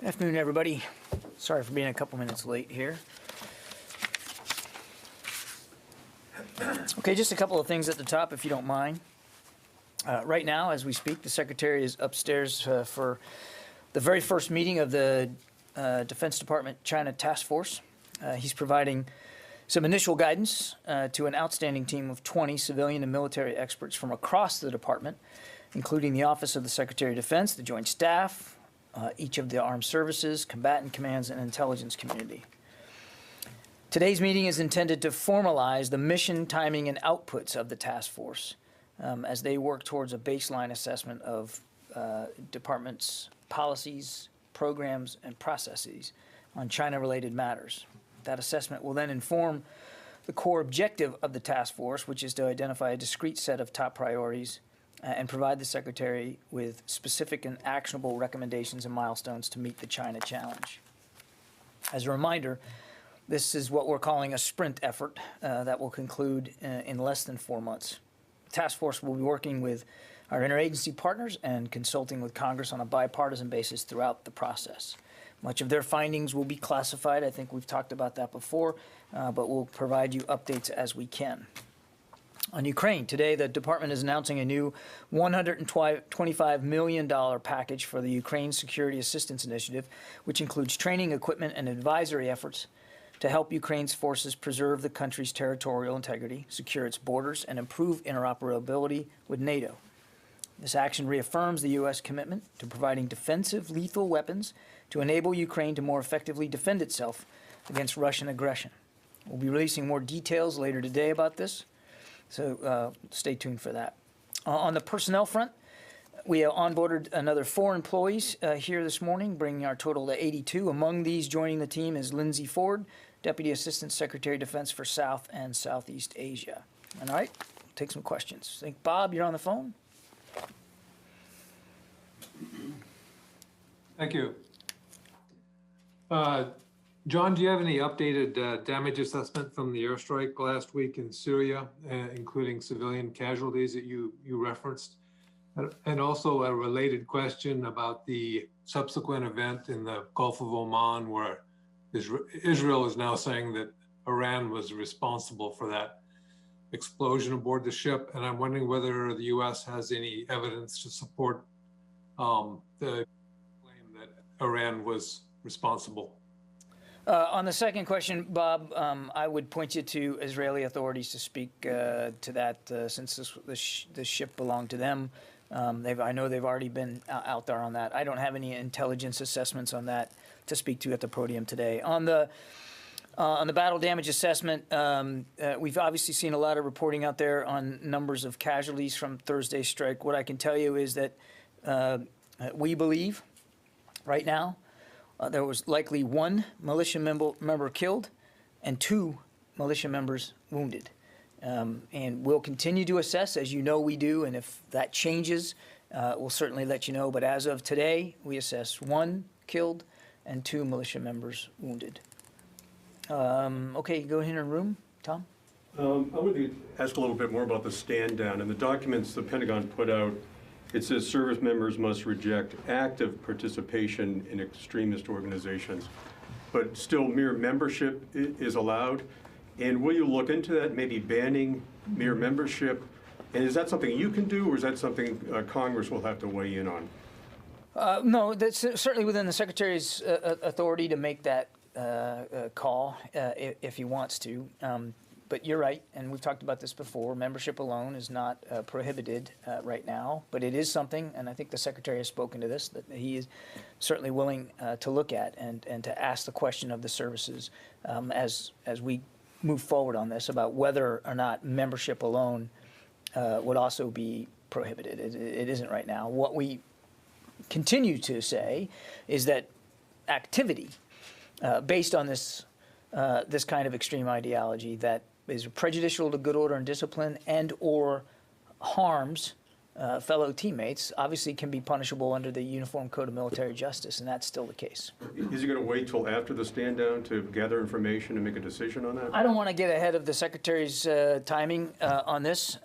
Afternoon, everybody. Sorry for being a couple minutes late here. Okay, just a couple of things at the top, if you don't mind. Right now, as we speak, the Secretary is upstairs for the very first meeting of the Defense Department China Task Force. He's providing some initial guidance to an outstanding team of 20 civilian and military experts from across the department, including the Office of the Secretary of Defense, the Joint Staff, each of the armed services, combatant commands, and intelligence community. Today's meeting is intended to formalize the mission, timing, and outputs of the task force as they work towards a baseline assessment of department's policies, programs, and processes on China-related matters. That assessment will then inform the core objective of the task force, which is to identify a discrete set of top priorities and provide the Secretary with specific and actionable recommendations and milestones to meet the China challenge. As a reminder, this is what we're calling a sprint effort that will conclude in less than 4 months. The task force will be working with our interagency partners and consulting with Congress on a bipartisan basis throughout the process. Much of their findings will be classified. I think we've talked about that before, but we'll provide you updates as we can. On Ukraine, today the department is announcing a new $125 million package for the Ukraine Security Assistance Initiative, which includes training, equipment, and advisory efforts to help Ukraine's forces preserve the country's territorial integrity, secure its borders, and improve interoperability with NATO. This action reaffirms the U.S. commitment to providing defensive lethal weapons to enable Ukraine to more effectively defend itself against Russian aggression. We'll be releasing more details later today about this, so stay tuned for that. On the personnel front, we have onboarded another 4 employees here this morning, bringing our total to 82. Among these joining the team is Lindsay Ford, Deputy Assistant Secretary of Defense for South and Southeast Asia. All right, take some questions. I think, Bob, you're on the phone. Thank you. John, do you have any updated damage assessment from the airstrike last week in Syria, including civilian casualties that you referenced? And also a related question about the subsequent event in the Gulf of Oman, where Israel is now saying that Iran was responsible for that explosion aboard the ship. And I'm wondering whether the U.S. has any evidence to support the claim that Iran was responsible. On the second question, Bob, I would point you to Israeli authorities to speak to that since this ship belonged to them. I know they've already been out there on that. I don't have any intelligence assessments on that to speak to at the podium today. On the battle damage assessment, we've obviously seen a lot of reporting out there on numbers of casualties from Thursday's strike. What I can tell you is that we believe right now there was likely 1 militia member killed and 2 militia members wounded. And we'll continue to assess, as you know we do, and if that changes, we'll certainly let you know. But as of today, we assess 1 killed and 2 militia members wounded. Okay, go ahead in the room, Tom. I wanted to ask a little bit more about the stand down. In the documents the Pentagon put out, it says service members must reject active participation in extremist organizations, but still mere membership is allowed. And will you look into that, maybe banning mere membership? And is that something you can do, or is that something Congress will have to weigh in on? No, that's certainly within the Secretary's authority to make that call if he wants to. But you're right, and we've talked about this before. Membership alone is not prohibited right now, but it is something, and I think the Secretary has spoken to this, that he is certainly willing to look at and to ask the question of the services as we move forward on this about whether or not membership alone would also be prohibited. It isn't right now. What we continue to say is that activity based on this kind of extreme ideology that is prejudicial to good order and discipline and or harms fellow teammates obviously can be punishable under the Uniform Code of Military Justice, and that's still the case. Is he going to wait till after the stand down to gather information and make a decision on that? I don't want to get ahead of the Secretary's timing on this.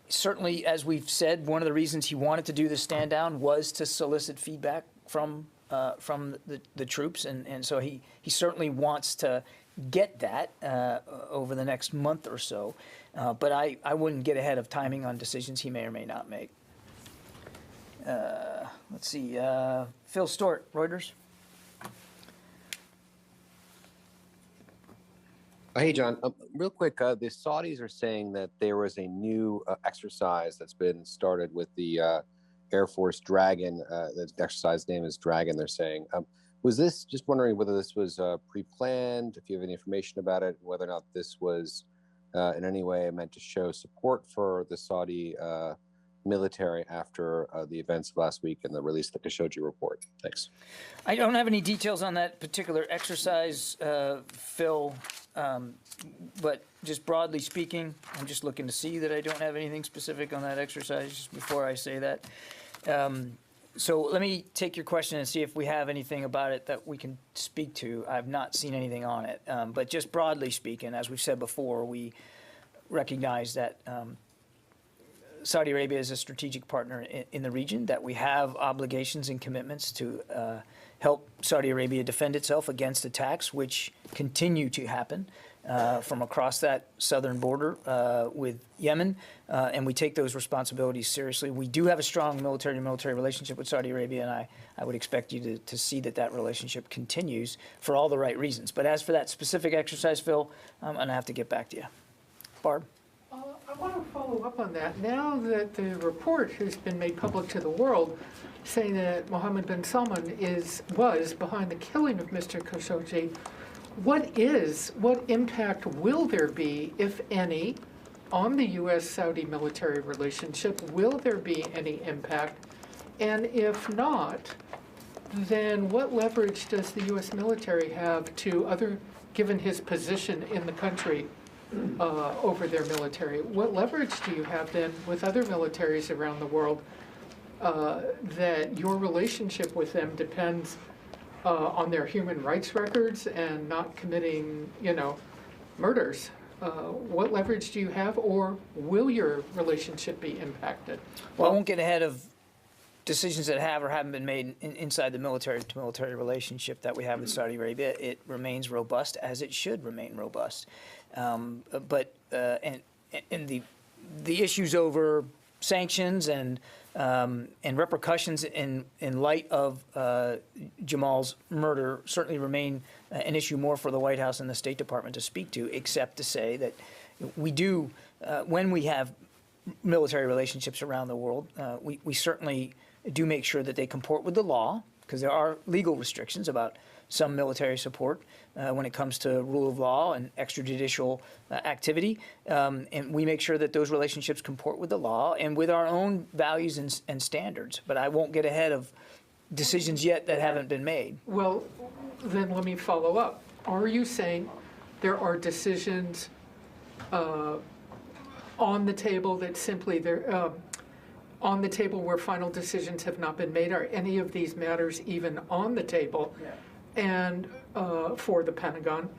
Certainly, as we've said, one of the reasons he wanted to do the stand down was to solicit feedback from from the troops, and so he certainly wants to get that over the next month or so. But I wouldn't get ahead of timing on decisions he may or may not make. Let's see, Phil Stort, Reuters. Hey, John. Real quick, the Saudis are saying that there was a new exercise that's been started with the Air Force Dragon. The exercise name is Dragon, they're saying. Was this, just wondering whether this was pre-planned, if you have any information about it, whether or not this was in any way meant to show support for the Saudi military after the events of last week and the release of the Khashoggi report. Thanks. I don't have any details on that particular exercise, Phil, but just broadly speaking, I'm just looking to see that I don't have anything specific on that exercise just before I say that. So let me take your question and see if we have anything about it that we can speak to. I've not seen anything on it, but just broadly speaking, as we've said before, we recognize that Saudi Arabia is a strategic partner in the region, that we have obligations and commitments to help Saudi Arabia defend itself against attacks, which continue to happen from across that southern border with Yemen, and we take those responsibilities seriously. We do have a strong military-to-military relationship with Saudi Arabia, and I would expect you to see that relationship continues for all the right reasons. But as for that specific exercise, Phil, I'm going to have to get back to you. Barb? I want to follow up on that. Now that the report has been made public to the world, saying that Mohammed bin Salman was behind the killing of Mr. Khashoggi, what impact will there be, if any, on the U.S.-Saudi military relationship? Will there be any impact? And if not, then what leverage does the U.S. military have given his position in the country, over their military? What leverage do you have then with other militaries around the world that your relationship with them depends on their human rights records and not committing, murders? What leverage do you have, or will your relationship be impacted? Well, I won't get ahead of decisions that have or haven't been made inside the military-to-military relationship that we have with Saudi Arabia. It remains robust, as it should remain robust. But the issues over sanctions and repercussions in light of Jamal's murder certainly remain an issue more for the White House and the State Department to speak to, except to say that we do, when we have military relationships around the world, we certainly do make sure that they comport with the law, because there are legal restrictions about some military support when it comes to rule of law and extrajudicial activity. And we make sure that those relationships comport with the law and with our own values and standards. But I won't get ahead of decisions yet that haven't been made. Well, then let me follow up. Are you saying there are decisions on the table that simply on the table where final decisions have not been made? Are any of these matters even on the table? Yeah. And for the Pentagon?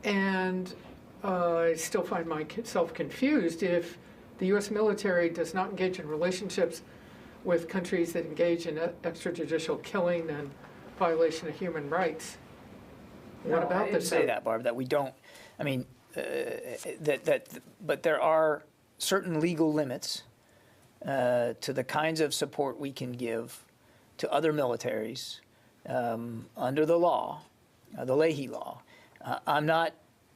And I still find myself confused if the U.S. military does not engage in relationships with countries that engage in extrajudicial killing and violation of human rights. What about this? I didn't say that, Barb, that we don't. I mean, but there are certain legal limits to the kinds of support we can give to other militaries under the law, the Leahy law. I'm not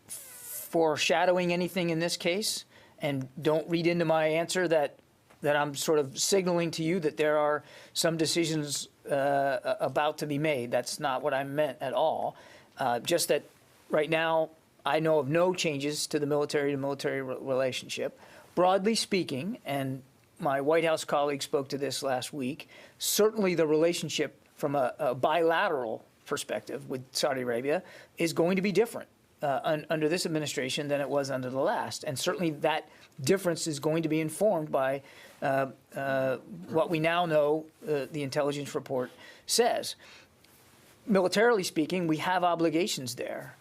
foreshadowing anything in this case, and don't read into my answer that I'm sort of signaling to you that there are some decisions about to be made. That's not what I meant at all. Just that right now I know of no changes to the military-to-military relationship. Broadly speaking, and my White House colleague spoke to this last week, certainly the relationship from a bilateral perspective with Saudi Arabia is going to be different under this administration than it was under the last. And certainly that difference is going to be informed by what we now know the intelligence report says. Militarily speaking, we have obligations there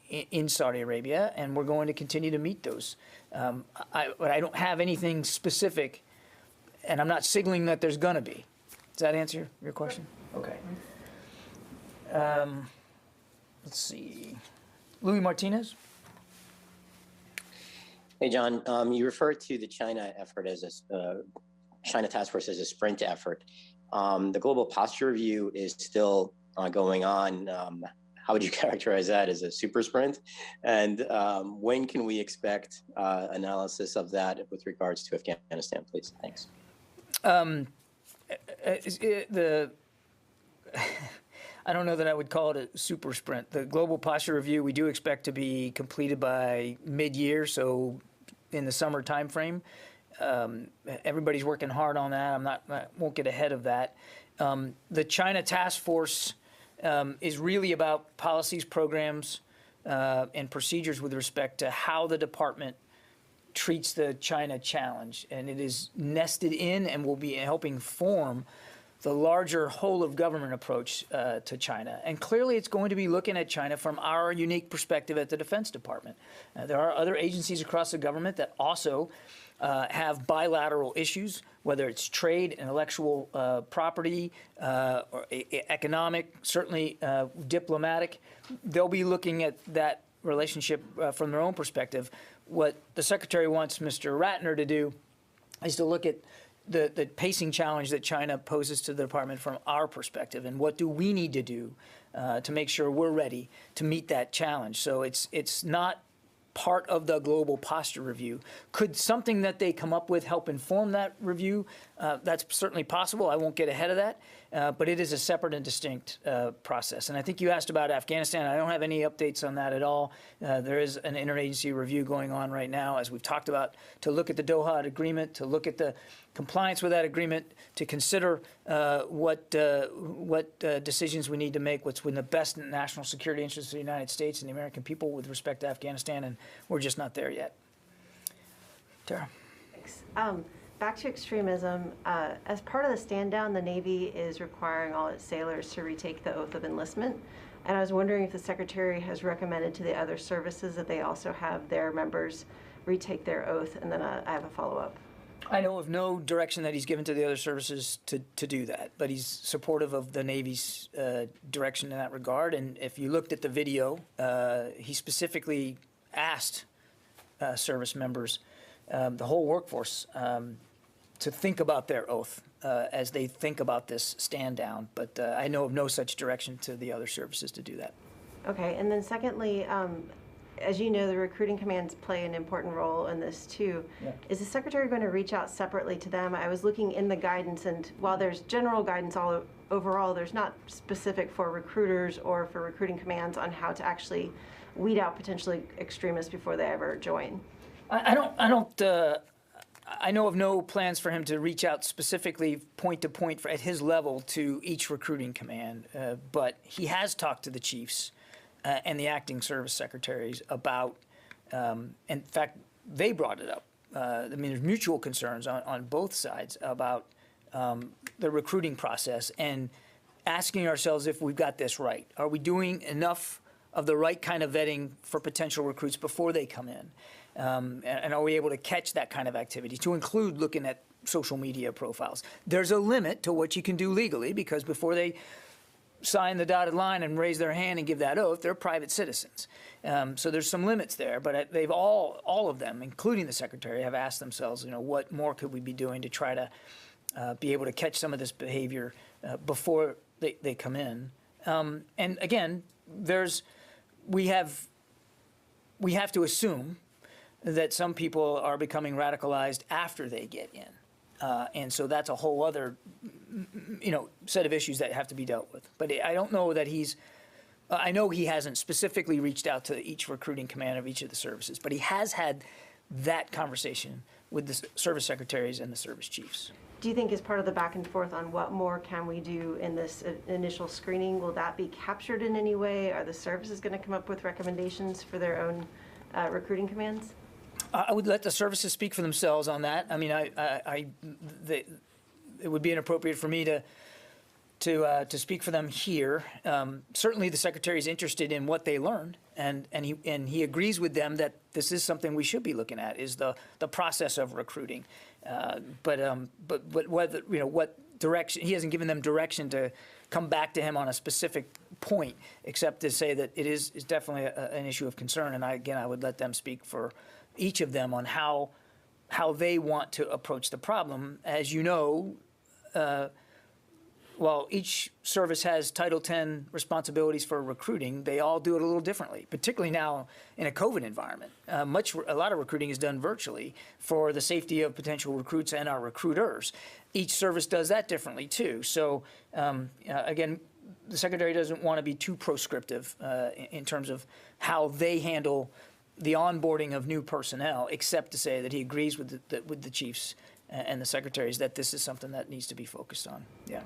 in Saudi Arabia, and we're going to continue to meet those. But I don't have anything specific, and I'm not signaling that there's going to be. Does that answer your question? Okay. Let's see. Louis Martinez? Hey, John, you referred to the China effort as a China task force as a sprint effort. The global posture review is still going on. How would you characterize that, as a super sprint? And when can we expect analysis of that with regards to Afghanistan, please? Thanks. I don't know that I would call it a super sprint. The global posture review we do expect to be completed by mid-year, so in the summer timeframe. Everybody's working hard on that. I won't get ahead of that. The China task force is really about policies, programs, and procedures with respect to how the department treats the China challenge, and it is nested in and will be helping form the larger whole of government approach to China. And clearly it's going to be looking at China from our unique perspective at the Defense Department. There are other agencies across the government that also have bilateral issues, whether it's trade, intellectual property, or economic, certainly diplomatic. They'll be looking at that relationship from their own perspective. What the Secretary wants Mr. Ratner to do is to look at the pacing challenge that China poses to the department from our perspective, and what do we need to do to make sure we're ready to meet that challenge. So it's not part of the global posture review. Could something that they come up with help inform that review? That's certainly possible. I won't get ahead of that, but it is a separate and distinct process. And I think you asked about Afghanistan. I don't have any updates on that at all. There is an interagency review going on right now, as we've talked about, to look at the Doha agreement, to look at the compliance with that agreement, to consider what decisions we need to make, what's in the best national security interests of the United States and the American people with respect to Afghanistan, and we're just not there yet. Tara. Thanks. Back to extremism. As part of the stand down, the Navy is requiring all its sailors to retake the oath of enlistment. And I was wondering if the Secretary has recommended to the other services that they also have their members retake their oath. And then I have a follow-up. I know of no direction that he's given to the other services to do that, but he's supportive of the Navy's direction in that regard. And if you looked at the video, he specifically asked service members, the whole workforce, to think about their oath as they think about this stand down. But I know of no such direction to the other services to do that. Okay, and then secondly, as you know, the recruiting commands play an important role in this too. Yeah. Is the Secretary going to reach out separately to them? I was looking in the guidance, and while there's general guidance overall, there's not specific for recruiters or for recruiting commands on how to actually weed out potentially extremists before they ever join. I know of no plans for him to reach out specifically point to point at his level to each recruiting command, but he has talked to the chiefs and the acting service secretaries about, in fact, they brought it up. I mean, there's mutual concerns on both sides about the recruiting process and asking ourselves if we've got this right. Are we doing enough of the right kind of vetting for potential recruits before they come in? And are we able to catch that kind of activity, to include looking at social media profiles? There's a limit to what you can do legally, because before they sign the dotted line and raise their hand and give that oath, they're private citizens. So there's some limits there, but they've all of them, including the Secretary, have asked themselves, what more could we be doing to try to be able to catch some of this behavior before they come in. And again, we have to assume that some people are becoming radicalized after they get in. And so that's a whole other, set of issues that have to be dealt with. But I don't know that I know he hasn't specifically reached out to each recruiting command of each of the services, but he has had that conversation with the service secretaries and the service chiefs. Do you think, as part of the back and forth on what more can we do in this initial screening, will that be captured in any way? Are the services going to come up with recommendations for their own recruiting commands? I would let the services speak for themselves on that. I mean, it would be inappropriate for me to speak for them here. Certainly, the Secretary is interested in what they learned, and he agrees with them that this is something we should be looking at, is the process of recruiting. But whether what direction. He hasn't given them direction to come back to him on a specific point, except to say that it is definitely an issue of concern. And I would let them speak for each of them on how they want to approach the problem. As you know, while each service has Title X responsibilities for recruiting, they all do it a little differently, particularly now in a COVID environment. A lot of recruiting is done virtually for the safety of potential recruits and our recruiters. Each service does that differently too. So again, the Secretary doesn't want to be too proscriptive in terms of how they handle the onboarding of new personnel, except to say that he agrees with the chiefs and the secretaries that this is something that needs to be focused on. Yeah.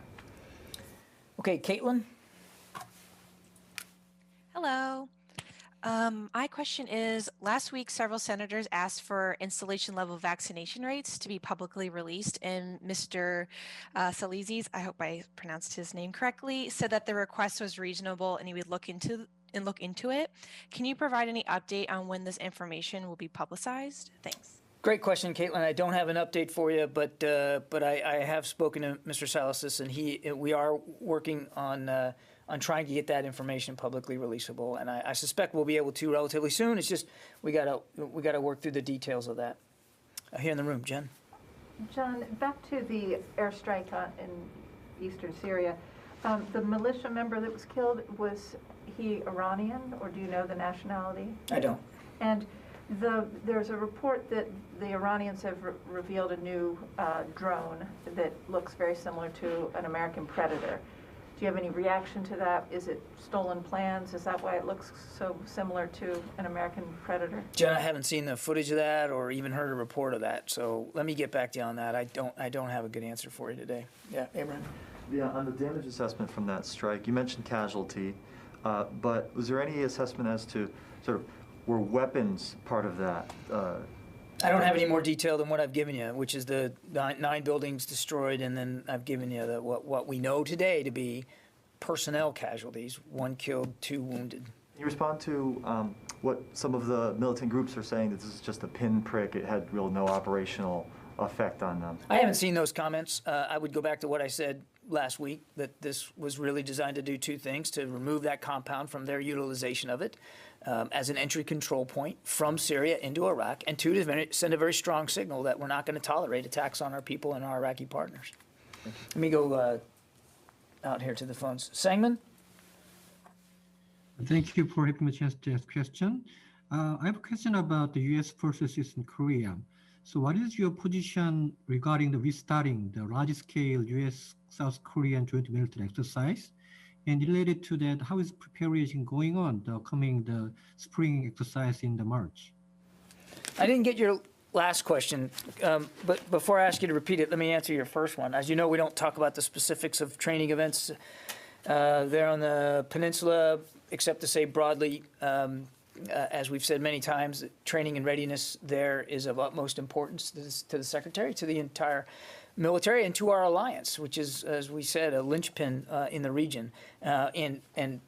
Okay, Caitlin? Hello. My question is, last week several senators asked for installation level vaccination rates to be publicly released, and Mr. Salizis, I hope I pronounced his name correctly, said that the request was reasonable and he would look into it. Can you provide any update on when this information will be publicized? Thanks. Great question, Caitlin. I don't have an update for you, but I have spoken to Mr. Salasys, and we are working on trying to get that information publicly releasable, and I suspect we'll be able to relatively soon. It's just we gotta work through the details of that. Here in the room, Jen. John, back to the airstrike in eastern Syria. The militia member that was killed, was he Iranian, or do you know the nationality? I don't. And there's a report that the Iranians have revealed a new drone that looks very similar to an American Predator. Do you have any reaction to that? Is it stolen plans? Is that why it looks so similar to an American Predator? Jen, I haven't seen the footage of that or even heard a report of that, so let me get back to you on that. I don't have a good answer for you today. Yeah, Abraham? Yeah, on the damage assessment from that strike, you mentioned casualty, but was there any assessment as to sort of were weapons part of that? I don't have any more detail than what I've given you, which is the 9 buildings destroyed, and then I've given you what we know today to be personnel casualties: 1 killed, 2 wounded. Can you respond to what some of the militant groups are saying, that this is just a pinprick, it had no operational effect on them? I haven't seen those comments. I would go back to what I said last week, that this was really designed to do 2 things: to remove that compound from their utilization of it as an entry control point from Syria into Iraq, and 2, to send a very strong signal that we're not going to tolerate attacks on our people and our Iraqi partners. Let me go out here to the phones. Sangman? Thank you for having me a chance to ask a question. I have a question about the U.S. forces in Korea. So what is your position regarding the restarting the large-scale U.S.-South Korean joint military exercise? And related to that, how is preparation going on, the spring exercise in the March? I didn't get your last question, but before I ask you to repeat it, let me answer your first one. As you know, we don't talk about the specifics of training events there on the peninsula, except to say broadly, as we've said many times, training and readiness there is of utmost importance to the Secretary, to the entire military, and to our alliance, which is, as we said, a linchpin in the region. And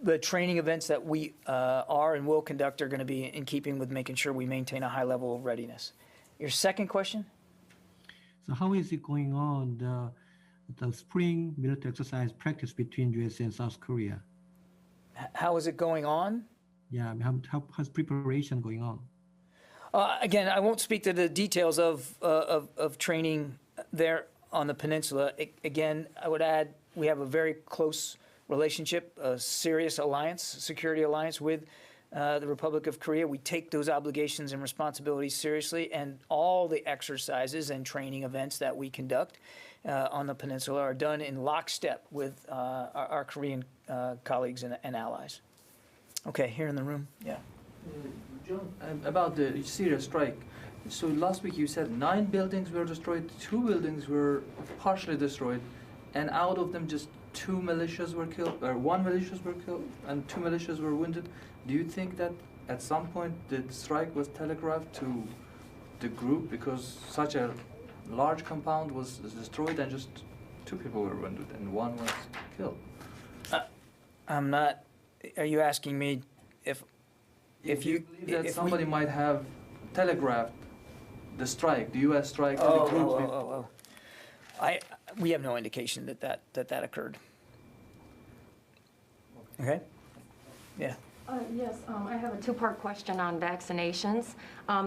the training events that we are and will conduct are going to be in keeping with making sure we maintain a high level of readiness. Your second question? So how is it going on, the spring military exercise practice between U.S. and South Korea? How is it going on? Yeah, how's preparation going on? Again, I won't speak to the details of training there on the peninsula. Again, I would add we have a very close relationship, a serious alliance, security alliance with the Republic of Korea. We take those obligations and responsibilities seriously, and all the exercises and training events that we conduct on the peninsula are done in lockstep with our Korean colleagues and allies. Okay, here in the room, yeah. John, about the Syria strike. So last week you said 9 buildings were destroyed, 2 buildings were partially destroyed, and out of them just 2 militias were killed, or 1 militias were killed, and 2 militias were wounded. Do you think that at some point the strike was telegraphed to the group because such a large compound was destroyed and just 2 people were wounded and 1 was killed? I'm not. Are you asking me if you believe that somebody might have telegraphed the strike, the U.S. strike, to the group? We have no indication that occurred. Okay? Yeah. Yes, I have a two-part question on vaccinations.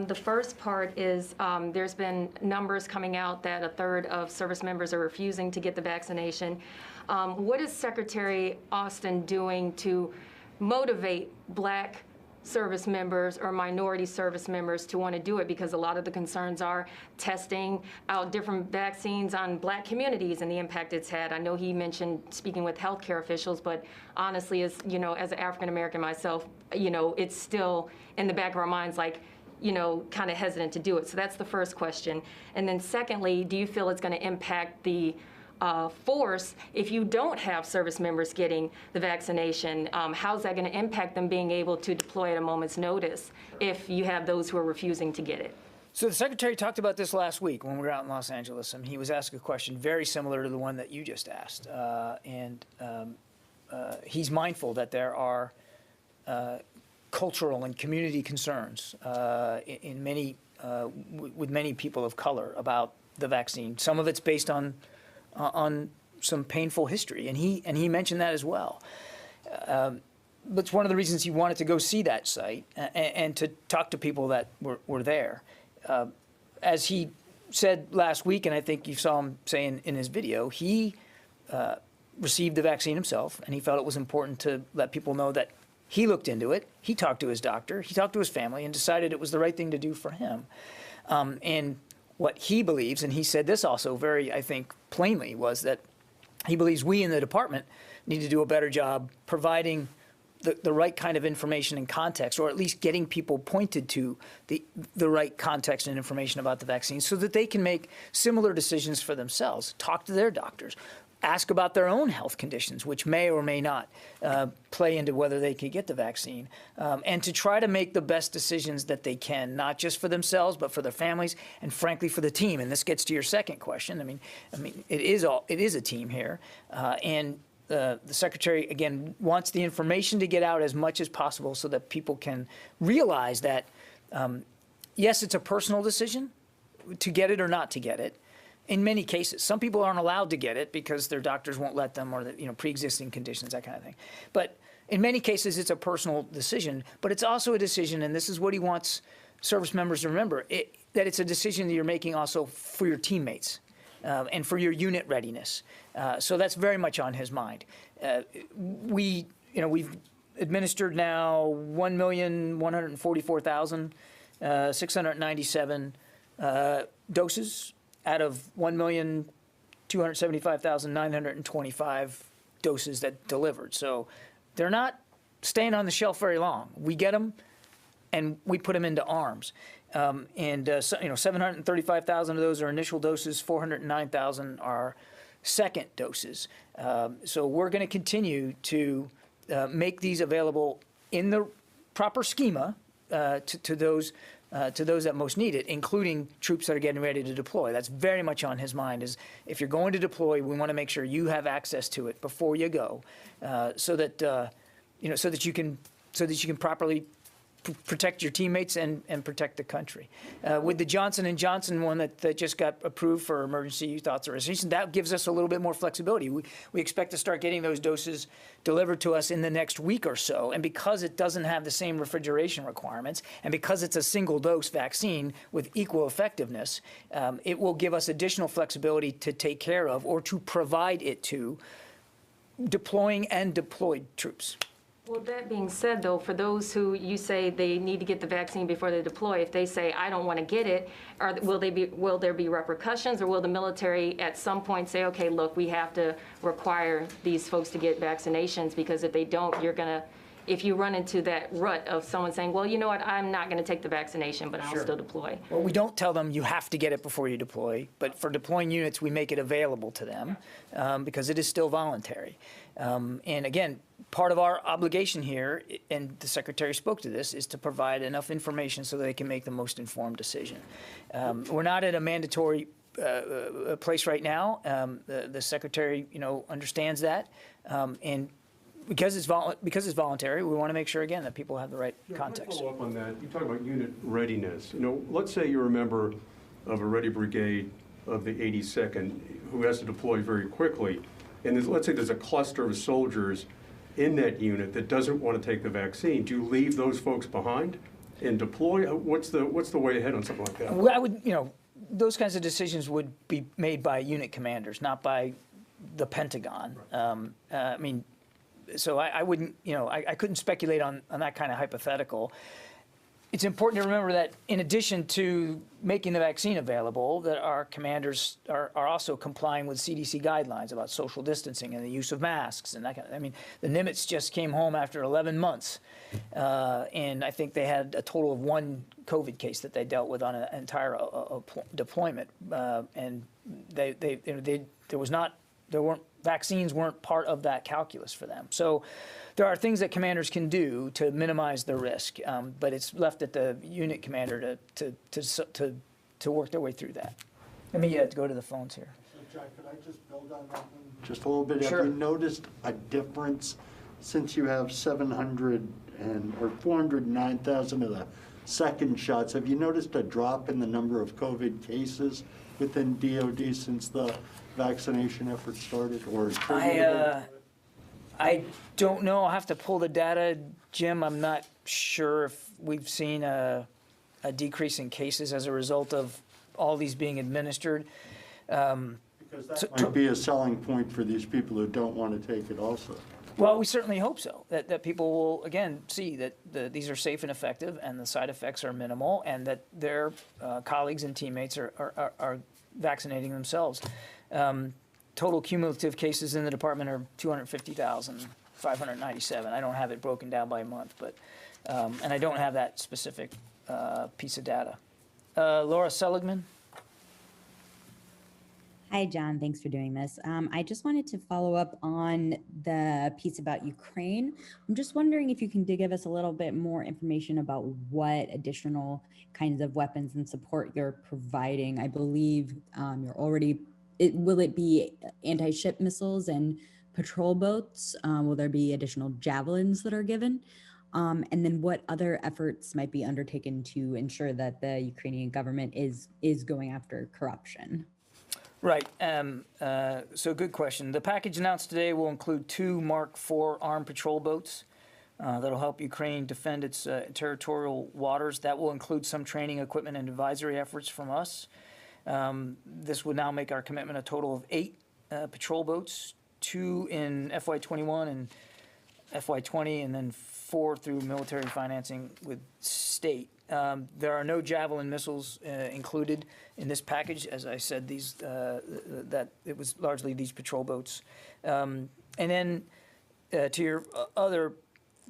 The first part is there's been numbers coming out that a third of service members are refusing to get the vaccination. What is Secretary Austin doing to motivate Black service members or minority service members to want to do it? Because a lot of the concerns are testing out different vaccines on Black communities and the impact it's had. I know he mentioned speaking with healthcare officials, but honestly, as you know, as an African American myself, you know, it's still in the back of our minds, like, you know, kind of hesitant to do it. So that's the first question. And then secondly, do you feel it's going to impact the force if you don't have service members getting the vaccination? How's that going to impact them being able to deploy at a moment's notice if you have those who are refusing to get it? So the Secretary talked about this last week when we were out in Los Angeles, and he was asked a question very similar to the one that you just asked. He's mindful that there are cultural and community concerns in many, with many people of color about the vaccine. Some of it's based on some painful history, and he mentioned that as well. But it's one of the reasons he wanted to go see that site and to talk to people that were there. As he said last week, and I think you saw him saying in his video, he received the vaccine himself, and he felt it was important to let people know that he looked into it, he talked to his doctor, he talked to his family, and decided it was the right thing to do for him. And what he believes, and he said this also very, I think, plainly, was that he believes we in the department need to do a better job providing the right kind of information and context, or at least getting people pointed to the right context and information about the vaccine so that they can make similar decisions for themselves, talk to their doctors, ask about their own health conditions, which may or may not play into whether they could get the vaccine, and to try to make the best decisions that they can, not just for themselves, but for their families, and frankly for the team. And this gets to your second question. I mean, it is a team here, and the Secretary, again, wants the information to get out as much as possible so that people can realize that, yes, it's a personal decision to get it or not to get it. In many cases, some people aren't allowed to get it because their doctors won't let them, or pre-existing conditions, that kind of thing. But in many cases, it's a personal decision. But it's also a decision, and this is what he wants service members to remember, that it's a decision that you're making also for your teammates and for your unit readiness. So that's very much on his mind. We've administered now 1,144,697 doses out of 1,275,925 doses that delivered. So they're not staying on the shelf very long. We get them, and we put them into arms. 735,000 of those are initial doses. 409,000 are second doses. So we're going to continue to make these available in the proper schema to those that most need it, including troops that are getting ready to deploy. That's very much on his mind. Is if you're going to deploy, we want to make sure you have access to it before you go, so that you can properly protect your teammates and protect the country. With the Johnson & Johnson one that just got approved for emergency use authorization, that gives us a little bit more flexibility. We expect to start getting those doses delivered to us in the next week or so. And because it doesn't have the same refrigeration requirements, and because it's a single-dose vaccine with equal effectiveness, it will give us additional flexibility to take care of or to provide it to deploying and deployed troops. Well, that being said, though, for those who you say they need to get the vaccine before they deploy, if they say, I don't want to get it, will there be repercussions, or will the military at some point say, okay, look, we have to require these folks to get vaccinations, because if they don't, if you run into that rut of someone saying, well, you know what, I'm not going to take the vaccination, but I'll still deploy. Well, we don't tell them you have to get it before you deploy, but for deploying units, we make it available to them because it is still voluntary. And again, part of our obligation here, and the Secretary spoke to this, is to provide enough information so that they can make the most informed decision. We're not at a mandatory place right now. The Secretary, understands that, and because it's voluntary, we want to make sure again that people have the right context. Follow up on that. You talk about unit readiness. Let's say you're a member of a ready brigade of the 82nd who has to deploy very quickly, and let's say there's a cluster of soldiers in that unit that doesn't want to take the vaccine, do you leave those folks behind and deploy? What's the way ahead on something like that? Well, I would, those kinds of decisions would be made by unit commanders, not by the Pentagon. I mean, so I wouldn't, I couldn't speculate on that kind of hypothetical. It's important to remember that in addition to making the vaccine available, that our commanders are also complying with CDC guidelines about social distancing and the use of masks and that kind of. I mean, the Nimitz just came home after 11 months, and I think they had a total of 1 COVID case that they dealt with on an entire deployment, and vaccines weren't part of that calculus for them. So there are things that commanders can do to minimize the risk, but it's left at the unit commander to work their way through that. Let me go to the phones here. So Jack, could I just build on that one just a little bit? Sure. Have you noticed a difference since you have 409,000 of the second shots? Have you noticed a drop in the number of COVID cases within DOD since the vaccination effort started, or I don't know. I'll have to pull the data, Jim. I'm not sure if we've seen a decrease in cases as a result of all these being administered. Because that might be a selling point for these people who don't want to take it also. Well, we certainly hope so, that people will, again, see that these are safe and effective and the side effects are minimal and that their colleagues and teammates are vaccinating themselves. Total cumulative cases in the department are 250,597. I don't have it broken down by month, but and I don't have that specific piece of data. Laura Seligman. Hi, John. Thanks for doing this. I just wanted to follow up on the piece about Ukraine. I'm just wondering if you can give us a little bit more information about what additional kinds of weapons and support you're providing. I believe you're already, will it be anti-ship missiles and patrol boats? Will there be additional javelins that are given? And then what other efforts might be undertaken to ensure that the Ukrainian government is going after corruption? Right. So good question. The package announced today will include 2 Mark IV armed patrol boats that'll help Ukraine defend its territorial waters. That will include some training, equipment, and advisory efforts from us. This would now make our commitment a total of 8 patrol boats, 2 in FY21 and FY20, and then 4 through military financing with state. There are no Javelin missiles included in this package. As I said, that it was largely these patrol boats. And then to your other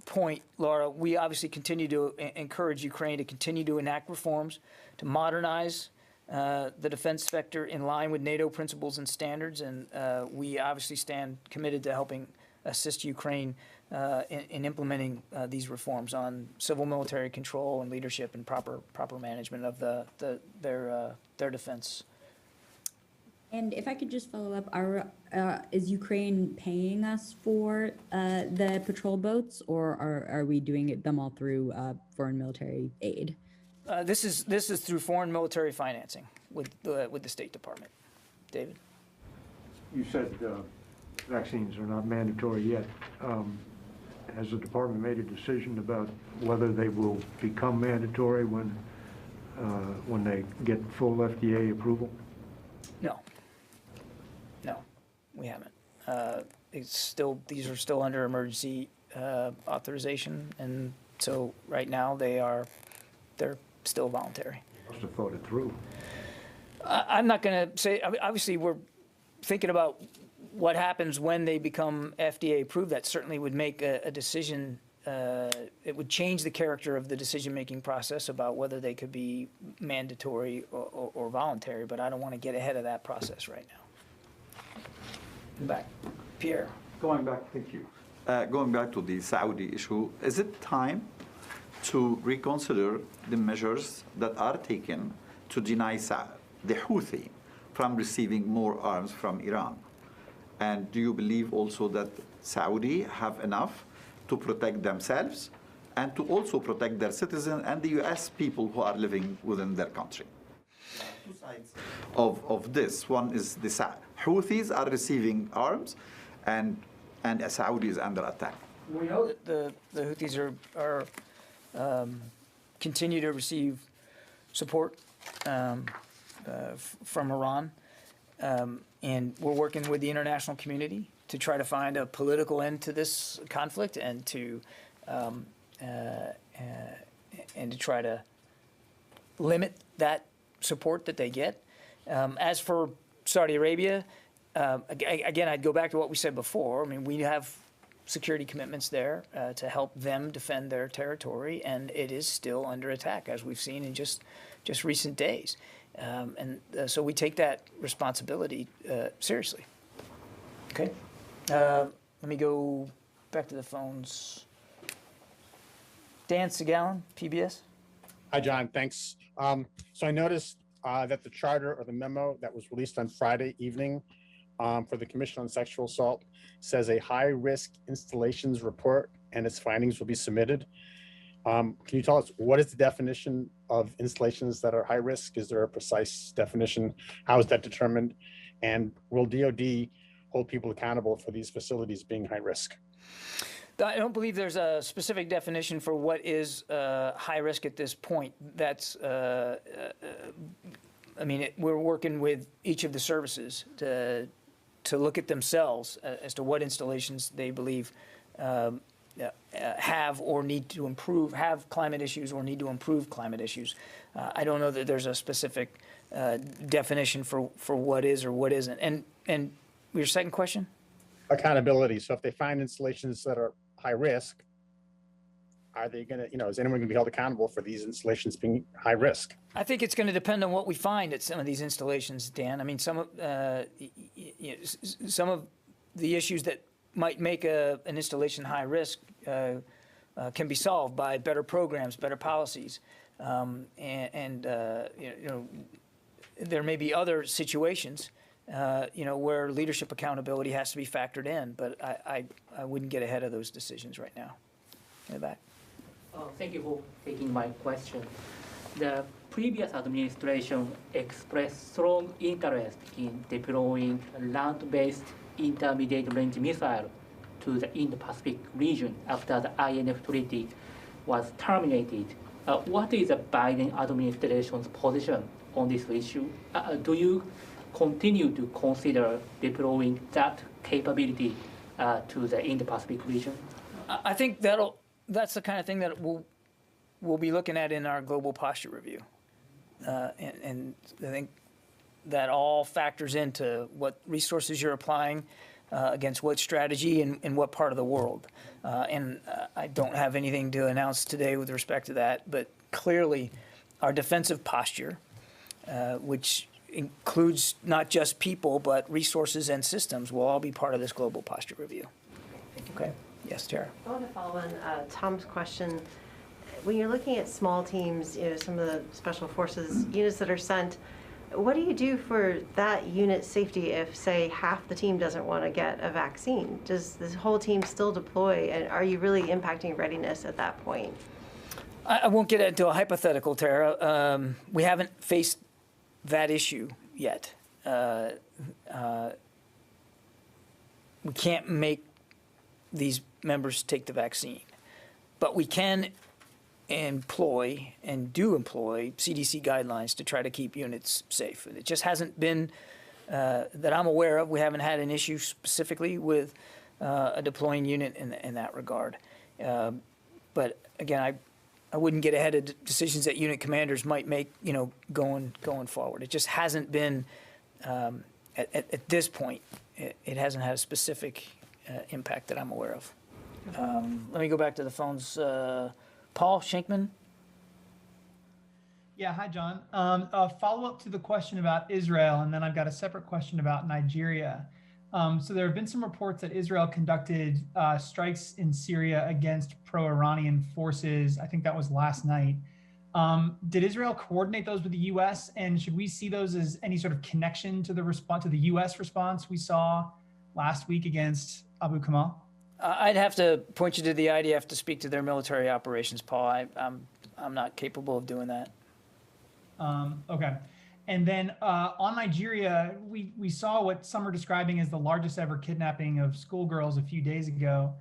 point, Laura, we obviously continue to encourage Ukraine to continue to enact reforms, to modernize the defense sector in line with NATO principles and standards. And we obviously stand committed to helping assist Ukraine in implementing these reforms on civil military control and leadership and proper management of their defense. And if I could just follow up, is Ukraine paying us for the patrol boats, or are we doing them all through foreign military aid? This is through foreign military financing with the State Department. David? You said vaccines are not mandatory yet. Has the department made a decision about whether they will become mandatory when they get full FDA approval? No, we haven't. These are still under emergency authorization, and so right now they're still voluntary. You must have thought it through. I'm not going to say. Obviously, we're thinking about what happens when they become FDA approved. That certainly would make a decision. It would change the character of the decision-making process about whether they could be mandatory or voluntary, but I don't want to get ahead of that process right now. Back. Pierre. Thank you. Going back to the Saudi issue, is it time to reconsider the measures that are taken to deny the Houthi from receiving more arms from Iran? And do you believe also that Saudi have enough to protect themselves and to also protect their citizens and the U.S. people who are living within their country? Two sides of this. One is the Houthis are receiving arms, and Saudi is under attack. We know that the Houthis are continue to receive support from Iran, and we're working with the international community to try to find a political end to this conflict and to try to limit that support that they get. As for Saudi Arabia, again, I'd go back to what we said before. I mean, we have security commitments there to help them defend their territory, and it is still under attack, as we've seen in just recent days. So we take that responsibility seriously. Okay. Let me go back to the phones. Dan Segalin, PBS. Hi, John. Thanks. So I noticed that the charter or the memo that was released on Friday evening for the Commission on Sexual Assault says a high-risk installations report and its findings will be submitted. Can you tell us what is the definition of installations that are high risk? Is there a precise definition? How is that determined? And will DoD hold people accountable for these facilities being high risk? I don't believe there's a specific definition for what is high risk at this point. That's, I mean, we're working with each of the services to look at themselves as to what installations they believe have or need to improve, have climate issues or need to improve climate issues. I don't know that there's a specific definition for what is or what isn't. And your second question? Accountability. So if they find installations that are high risk, are they going to, is anyone going to be held accountable for these installations being high risk? I think it's going to depend on what we find at some of these installations, Dan. I mean, some of the issues that might make an installation high risk can be solved by better programs, better policies, there may be other situations, where leadership accountability has to be factored in. But I wouldn't get ahead of those decisions right now. In the back. Thank you for taking my question. The previous administration expressed strong interest in deploying land-based intermediate-range missile to the Indo-Pacific region after the INF treaty was terminated. What is the Biden administration's position on this issue? Do you continue to consider deploying that capability to the Indo-Pacific region? I think that's the kind of thing that we'll be looking at in our global posture review, and I think that all factors into what resources you're applying against what strategy and what part of the world. And I don't have anything to announce today with respect to that, but clearly our defensive posture, which includes not just people, but resources and systems, will all be part of this global posture review. Okay. Yes, Tara. I want to follow on Tom's question. When you're looking at small teams, some of the special forces units that are sent, what do you do for that unit safety if, say, half the team doesn't want to get a vaccine? Does this whole team still deploy, and are you really impacting readiness at that point? I won't get into a hypothetical, Tara. We haven't faced that issue yet. We can't make these members take the vaccine, but we can employ and do employ CDC guidelines to try to keep units safe. It just hasn't been, that I'm aware of, we haven't had an issue specifically with a deploying unit in that regard. But again, I wouldn't get ahead of decisions that unit commanders might make, going forward. It just hasn't been, at this point, it hasn't had a specific impact that I'm aware of. Let me go back to the phones. Paul Schenkman. Yeah, hi, John. A follow-up to the question about Israel, and then I've got a separate question about Nigeria. So there have been some reports that Israel conducted strikes in Syria against pro-Iranian forces. I think that was last night. Did Israel coordinate those with the U.S., and should we see those as any sort of connection to the response, to the U.S. response we saw last week against Abu Kamal? I'd have to point you to the IDF to speak to their military operations, Paul. I'm not capable of doing that. Okay. And then on Nigeria, we saw what some are describing as the largest ever kidnapping of schoolgirls a few days ago.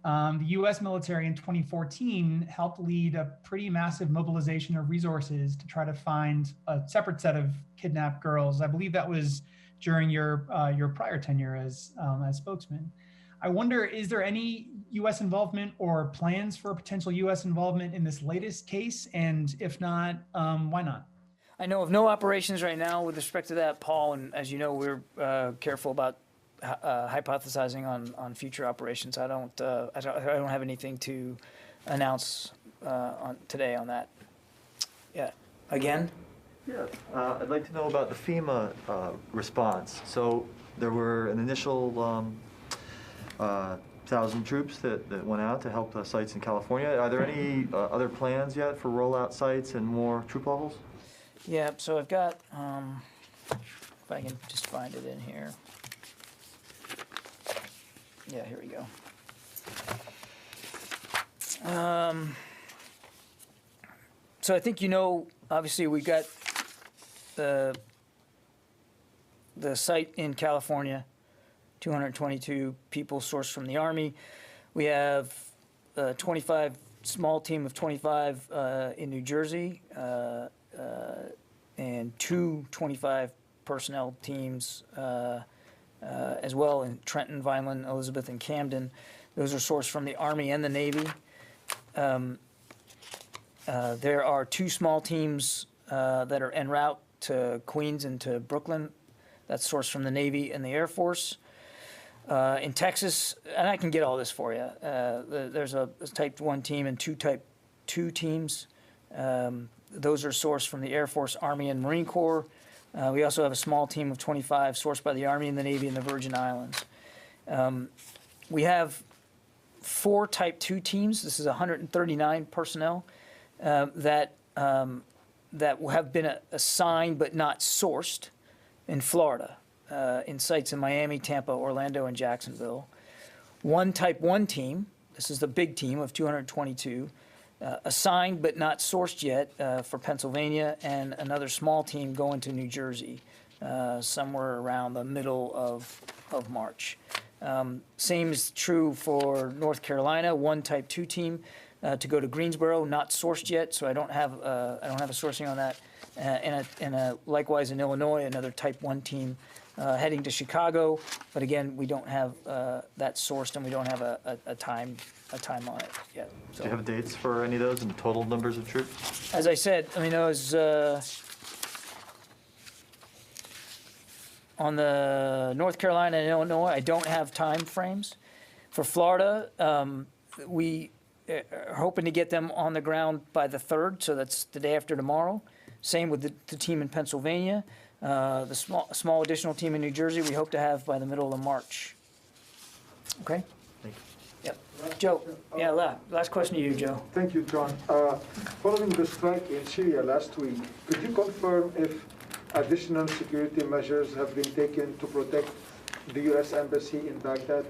The U.S. military in 2014 helped lead a pretty massive mobilization of resources to try to find a separate set of kidnapped girls. I believe that was during your prior tenure as spokesman. I wonder, is there any U.S. involvement or plans for potential U.S. involvement in this latest case? And if not, why not? I know of no operations right now with respect to that, Paul, and as you know, we're careful about hypothesizing on future operations. I don't have anything to announce today on that. Yeah. Again? Yeah, I'd like to know about the FEMA response. So there were an initial 1,000 troops that went out to help the sites in California. Are there any other plans yet for rollout sites and more troop levels? Yeah, so I've got, if I can just find it in here. Yeah, here we go. So I think obviously we got the site in California, 222 people sourced from the Army. We have a small team of 25 in New Jersey, and 25 personnel teams as well in Trenton, Vineland, Elizabeth, and Camden. Those are sourced from the Army and the Navy. There are 2 small teams that are en route to Queens and to Brooklyn. That's sourced from the Navy and the Air Force. In Texas, and I can get all this for you, there's a Type 1 team and 2 Type 2 teams. Those are sourced from the Air Force, Army, and Marine Corps. We also have a small team of 25 sourced by the Army and the Navy in the Virgin Islands. We have 4 Type 2 teams. This is 139 personnel that have been assigned but not sourced in Florida, in sites in Miami, Tampa, Orlando, and Jacksonville. 1 Type 1 team, this is the big team of 222, assigned but not sourced yet for Pennsylvania, and another small team going to New Jersey somewhere around the middle of March. Same is true for North Carolina, 1 Type 2 team to go to Greensboro, not sourced yet, so I don't have a sourcing on that. And likewise in Illinois, another Type 1 team heading to Chicago, but again, we don't have that sourced, and we don't have a time on it yet. So, do you have dates for any of those and total numbers of troops? as I said, I mean, those on the North Carolina and Illinois, I don't have time frames. For Florida, we are hoping to get them on the ground by the 3rd, so that's the day after tomorrow. Same with the team in Pennsylvania. The small additional team in New Jersey, we hope to have by the middle of March. Okay? Thank you. Yep. Joe, yeah, last question to you, Joe. Thank you, John. Following the strike in Syria last week, could you confirm if additional security measures have been taken to protect the U.S. Embassy in Baghdad?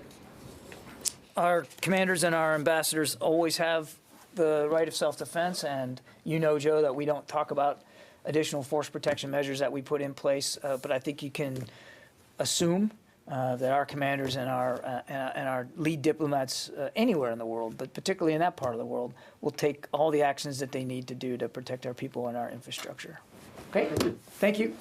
Our commanders and our ambassadors always have the right of self-defense, and you know, Joe, that we don't talk about additional force protection measures that we put in place, but I think you can assume that our commanders and our lead diplomats anywhere in the world, but particularly in that part of the world, will take all the actions that they need to do to protect our people and our infrastructure. Okay? Thank you.